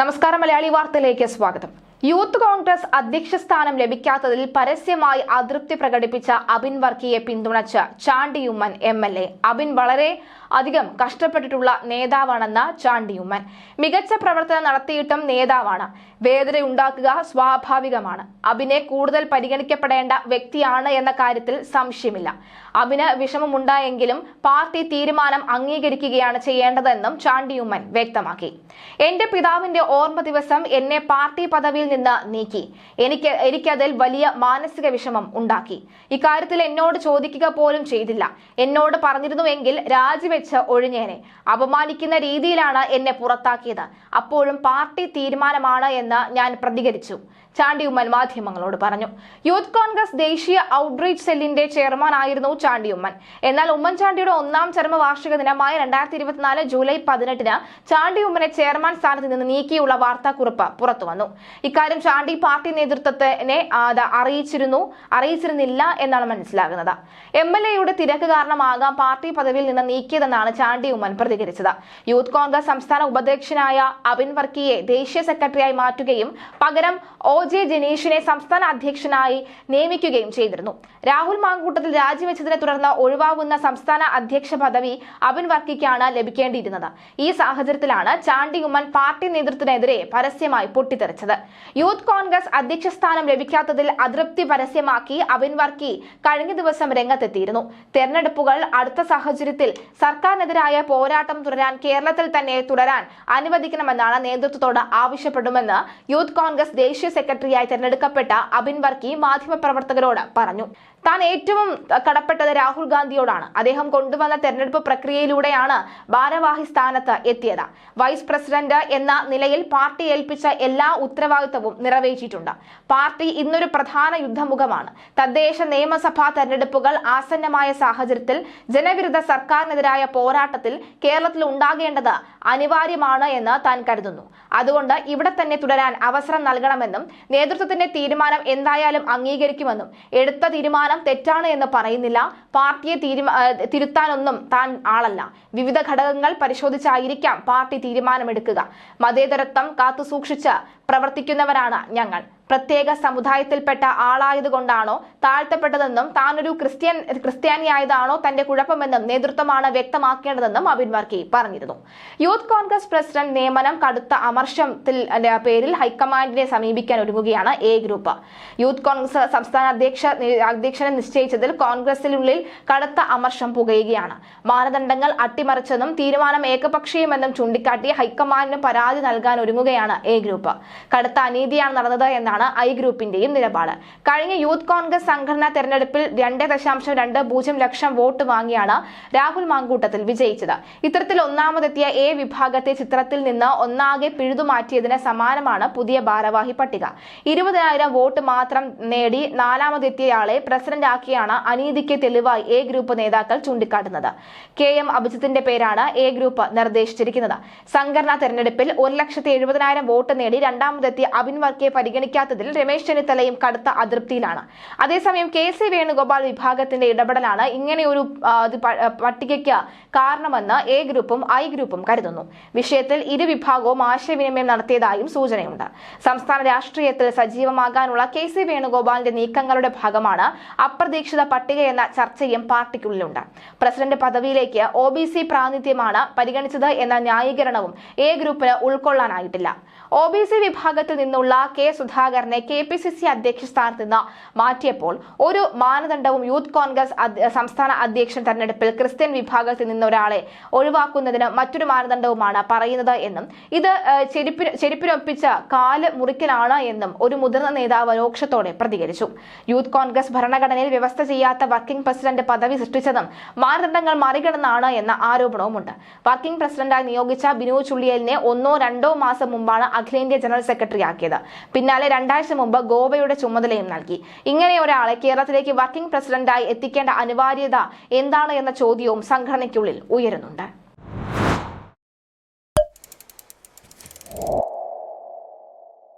നമസ്കാരം, മലയാളി വാർത്തയിലേക്ക് സ്വാഗതം. യൂത്ത് കോൺഗ്രസ് അധ്യക്ഷ സ്ഥാനം ലഭിക്കാത്തതിൽ പരസ്യമായി അതൃപ്തി പ്രകടിപ്പിച്ച അബിൻ വർക്കിയെ പിന്തുണച്ച് ചാണ്ടി ഉമ്മൻ MLA. അബിൻ വളരെ അധികം കഷ്ടപ്പെട്ടിട്ടുള്ള നേതാവാണെന്ന ചാണ്ടി ഉമ്മൻ. മികച്ച പ്രവർത്തനം നടത്തിയിട്ടും നേതാവാണ്. വേദനയുണ്ടാക്കുക സ്വാഭാവികമാണ്. അബിനെ കൂടുതൽ പരിഗണിക്കപ്പെടേണ്ട വ്യക്തിയാണ് എന്ന കാര്യത്തിൽ സംശയമില്ല. അബിന് വിഷമമുണ്ടായെങ്കിലും പാർട്ടി തീരുമാനം അംഗീകരിക്കുകയാണ് ചെയ്യേണ്ടതെന്നും ചാണ്ടി ഉമ്മൻ വ്യക്തമാക്കി. എന്റെ പിതാവിന്റെ ഓർമ്മ ദിവസം എന്നെ പാർട്ടി പദവിയിൽ നിന്ന് നീക്കി. എനിക്കതിൽ വലിയ മാനസിക വിഷമം ഉണ്ടാക്കി. ഇക്കാര്യത്തിൽ എന്നോട് ചോദിക്കുക പോലും ചെയ്തില്ല. എന്നോട് പറഞ്ഞിരുന്നുവെങ്കിൽ രാജിവെച്ച് ഒഴിഞ്ഞേനെ. അപമാനിക്കുന്ന രീതിയിലാണ് എന്നെ പുറത്താക്കിയത്. അപ്പോഴും പാർട്ടി തീരുമാനമാണ് എന്ന് ഞാൻ പ്രതികരിച്ചു. ചാണ്ടി ഉമ്മൻ മാധ്യമങ്ങളോട് പറഞ്ഞു. യൂത്ത് കോൺഗ്രസ് ദേശീയ ഔട്ട്റീച്ച് സെല്ലിന്റെ ചെയർമാൻ ആയിരുന്നു ചാണ്ടി ഉമ്മൻ. എന്നാൽ ഉമ്മൻചാണ്ടിയുടെ 1ാം ചരമവാർഷിക ദിനമായ 2024 ജൂലൈ 18-ന് ചാണ്ടി ഉമ്മനെ ചെയർമാൻ സ്ഥാനത്ത് നിന്ന് നീക്കിയുള്ള വാർത്താക്കുറിപ്പ് പുറത്തുവന്നു. ഇക്കാര്യം ചാണ്ടി പാർട്ടി നേതൃത്വത്തിനെ അറിയിച്ചിരുന്നില്ല എന്നാണ് മനസ്സിലാകുന്നത്. MLAയുടെ തിരക്ക് കാരണമാകാം പാർട്ടി പദവിയിൽ നിന്ന് നീക്കിയതെന്നാണ് ചാണ്ടി ഉമ്മൻ പ്രതികരിച്ചത്. യൂത്ത് കോൺഗ്രസ് സംസ്ഥാന ഉപാധ്യക്ഷനായ അബിൻ വർക്കിയെ ദേശീയ സെക്രട്ടറിയായി മാറ്റുകയും പകരം OJ ജനീഷിനെ സംസ്ഥാന അധ്യക്ഷനായി നിയമിക്കുകയും ചെയ്തിരുന്നു. രാഹുൽ മാങ്കൂട്ടത്തിൽ രാജിവെച്ചതിനെ തുടർന്ന് ഒഴിവാകുന്ന സംസ്ഥാന അധ്യക്ഷ പദവി അബിൻ വർക്കിക്കാണ് ലഭിക്കേണ്ടിയിരുന്നത്. ഈ സാഹചര്യത്തിലാണ് ചാണ്ടി ഉമ്മൻ പാർട്ടി നേതൃത്വത്തിനെതിരെ പരസ്യമായി പൊട്ടിത്തെറിച്ചത്. യൂത്ത് കോൺഗ്രസ് അധ്യക്ഷ സ്ഥാനം ലഭിക്കാത്തതിൽ അതൃപ്തി പരസ്യമാക്കി അബിൻ വർക്കി കഴിഞ്ഞ ദിവസം രംഗത്തെത്തിയിരുന്നു. തെരഞ്ഞെടുപ്പുകൾ അടുത്ത സാഹചര്യത്തിൽ സർക്കാരിനെതിരായ പോരാട്ടം കേരളത്തിൽ തന്നെ തുടരാൻ അനുവദിക്കണമെന്നാണ് നേതൃത്വത്തോട് ആവശ്യപ്പെടുമെന്ന് യൂത്ത് കോൺഗ്രസ് ദേശീയ സെക്രട്ടറിയായി തെരഞ്ഞെടുക്കപ്പെട്ട അബിൻ വർക്കി മാധ്യമപ്രവർത്തകരോട് പറഞ്ഞു. താൻ ഏറ്റവും കടപ്പെട്ടത് രാഹുൽ ഗാന്ധിയോടാണ്. അദ്ദേഹം കൊണ്ടുവന്ന തെരഞ്ഞെടുപ്പ് പ്രക്രിയയിലൂടെയാണ് ഭാരവാഹി സ്ഥാനത്ത് എത്തിയത്. വൈസ് പ്രസിഡന്റ് എന്ന നിലയിൽ പാർട്ടി ഏൽപ്പിച്ച എല്ലാ ഉത്തരവാദിത്തവും നിറവേറ്റിയിട്ടുണ്ട്. പാർട്ടി ഇന്നൊരു പ്രധാന യുദ്ധമുഖമാണ്. തദ്ദേശ നിയമസഭാ തെരഞ്ഞെടുപ്പുകൾ ആസന്നമായ സാഹചര്യത്തിൽ ജനവിരുദ്ധ സർക്കാരിനെതിരായ പോരാട്ടത്തിൽ കേരളത്തിൽ ഉണ്ടാകേണ്ടത് അനിവാര്യമാണ് എന്ന് താൻ കരുതുന്നു. അതുകൊണ്ട് ഇവിടെ തന്നെ തുടരാൻ അവസരം നൽകണമെന്നും നേതൃത്വത്തിന്റെ തീരുമാനം എന്തായാലും അംഗീകരിക്കുമെന്നും എടുത്ത തീരുമാനം തെറ്റാണ് എന്ന് പറയുന്നില്ല. പാർട്ടിയെ തിരുത്താനൊന്നും താൻ ആളല്ല. വിവിധ ഘടകങ്ങൾ പരിശോധിച്ചായിരിക്കാം പാർട്ടി തീരുമാനമെടുക്കുക. മതേതരത്വം കാത്തുസൂക്ഷിച്ച് പ്രവർത്തിക്കുന്നവരാണ് ഞങ്ങൾ. പ്രത്യേക സമുദായത്തിൽപ്പെട്ട ആളായതുകൊണ്ടാണോ താഴ്ത്തപ്പെട്ടതെന്നും താനൊരു ക്രിസ്ത്യാനിയായതാണോ തന്റെ കുഴപ്പമെന്നും നേതൃത്വമാണ് വ്യക്തമാക്കേണ്ടതെന്നും അബിൻ വർക്കി പറഞ്ഞിരുന്നു. യൂത്ത് കോൺഗ്രസ് പ്രസിഡന്റ് നിയമനം കടുത്ത അമർഷത്തിന്റെ പേരിൽ ഹൈക്കമാൻഡിനെ സമീപിക്കാൻ ഒരുങ്ങുകയാണ് A ഗ്രൂപ്പ്. യൂത്ത് കോൺഗ്രസ് സംസ്ഥാന അധ്യക്ഷനെ നിശ്ചയിച്ചതിൽ കോൺഗ്രസിനുള്ളിൽ കടുത്ത അമർഷം പുകയുകയാണ്. മാനദണ്ഡങ്ങൾ അട്ടിമറിച്ചെന്നും തീരുമാനം ഏകപക്ഷീയമെന്നും ചൂണ്ടിക്കാട്ടി ഹൈക്കമാൻഡിന് പരാതി നൽകാൻ ഒരുങ്ങുകയാണ് A ഗ്രൂപ്പ്. കടുത്ത അനീതിയാണ് നടന്നത് എന്നാണ് I ഗ്രൂപ്പിന്റെയും നിലപാട്. കഴിഞ്ഞ യൂത്ത് കോൺഗ്രസ് സംഘടനാ തെരഞ്ഞെടുപ്പിൽ 2.20 ലക്ഷം വോട്ട് വാങ്ങിയാണ് രാഹുൽ മാങ്കൂട്ടത്തിൽ വിജയിച്ചത്. ഇത്തരത്തിൽ ഒന്നാമതെത്തിയ A വിഭാഗത്തെ ചിത്രത്തിൽ നിന്ന് ഒന്നാകെ പിഴുതുമാറ്റിയതിന് സമാനമാണ് പുതിയ ഭാരവാഹി പട്ടിക. 20,000 വോട്ട് മാത്രം നേടി 4ാമതെത്തിയയാളെ പ്രസിഡന്റ് ആക്കിയാണ് അനീതിക്ക് തെളിവായി A ഗ്രൂപ്പ് നേതാക്കൾ ചൂണ്ടിക്കാട്ടുന്നത്. KM അഭിജിത്തിന്റെ പേരാണ് A ഗ്രൂപ്പ് നിർദ്ദേശിച്ചിരിക്കുന്നത്. സംഘടനാ തെരഞ്ഞെടുപ്പിൽ 1,70,000 വോട്ട് നേടി 2ാമതെത്തിയ അബിൻ വർക്കിയെ പരിഗണിക്കാത്തതിൽ രമേശ് ചെന്നിത്തലയും കടുത്ത അതൃപ്തിയിലാണ്. അതേസമയം KC വേണുഗോപാൽ വിഭാഗത്തിന്റെ ഇടപെടലാണ് ഇങ്ങനെയൊരു പട്ടികയ്ക്ക് കാരണമെന്ന് A ഗ്രൂപ്പും I ഗ്രൂപ്പും കരുതുന്നു. വിഷയത്തിൽ ഇരു വിഭാഗവും ആശയവിനിമയം നടത്തിയതായും സൂചനയുണ്ട്. സംസ്ഥാന രാഷ്ട്രീയത്തിൽ സജീവമാകാനുള്ള KC വേണുഗോപാലിന്റെ നീക്കങ്ങളുടെ ഭാഗമാണ് അപ്രതീക്ഷിത പട്ടിക എന്ന ചർച്ചയും പാർട്ടിക്കുള്ളിലുണ്ട്. പ്രസിഡന്റ് പദവിയിലേക്ക് OBC പ്രാതിനിധ്യമാണ് പരിഗണിച്ചത് എന്ന ന്യായീകരണവും A ഗ്രൂപ്പിന് ഉൾക്കൊള്ളാനായിട്ടില്ല. OBC വിഭാഗത്തിൽ നിന്നുള്ള K സുധാകരനെ KPCC അധ്യക്ഷ സ്ഥാനത്ത് നിന്ന് മാറ്റിയപ്പോൾ ഒരു മാനദണ്ഡവും യൂത്ത് കോൺഗ്രസ് സംസ്ഥാന അധ്യക്ഷൻ തെരഞ്ഞെടുപ്പിൽ ക്രിസ്ത്യൻ വിഭാഗത്തിൽ നിന്ന് ഒരാളെ ഒഴിവാക്കുന്നതിന് മറ്റൊരു മാനദണ്ഡവുമാണ് പറയുന്നത് എന്നും ഇത് ചെരുപ്പിനൊപ്പിച്ച കാല് മുറിക്കലാണ് എന്നും ഒരു മുതിർന്ന നേതാവ് രോക്ഷത്തോടെ പ്രതികരിച്ചു. യൂത്ത് കോൺഗ്രസ് ഭരണഘടനയിൽ വ്യവസ്ഥ ചെയ്യാത്ത വർക്കിംഗ് പ്രസിഡന്റ് പദവി സൃഷ്ടിച്ചതും മാനദണ്ഡങ്ങൾ മറികടന്നാണ് എന്ന ആരോപണവുമുണ്ട്. വർക്കിംഗ് പ്രസിഡന്റായി നിയോഗിച്ച ബിനു ചുള്ളിയലിനെ 1-2 മാസം മുമ്പാണ് അഖിലേന്ത്യാ ജനറൽ സെക്രട്ടറി ആക്കിയത്. പിന്നാലെ 2 ആഴ്ച മുമ്പ് ഗോവയുടെ ചുമതലയും നൽകി. ഇങ്ങനെ ഒരാളെ കേരളത്തിലേക്ക് വർക്കിംഗ് പ്രസിഡന്റായി എത്തിക്കേണ്ട അനിവാര്യത എന്താണ് എന്ന ചോദ്യവും സംഘടനയ്ക്കുള്ളിൽ ഉയരുന്നുണ്ട്.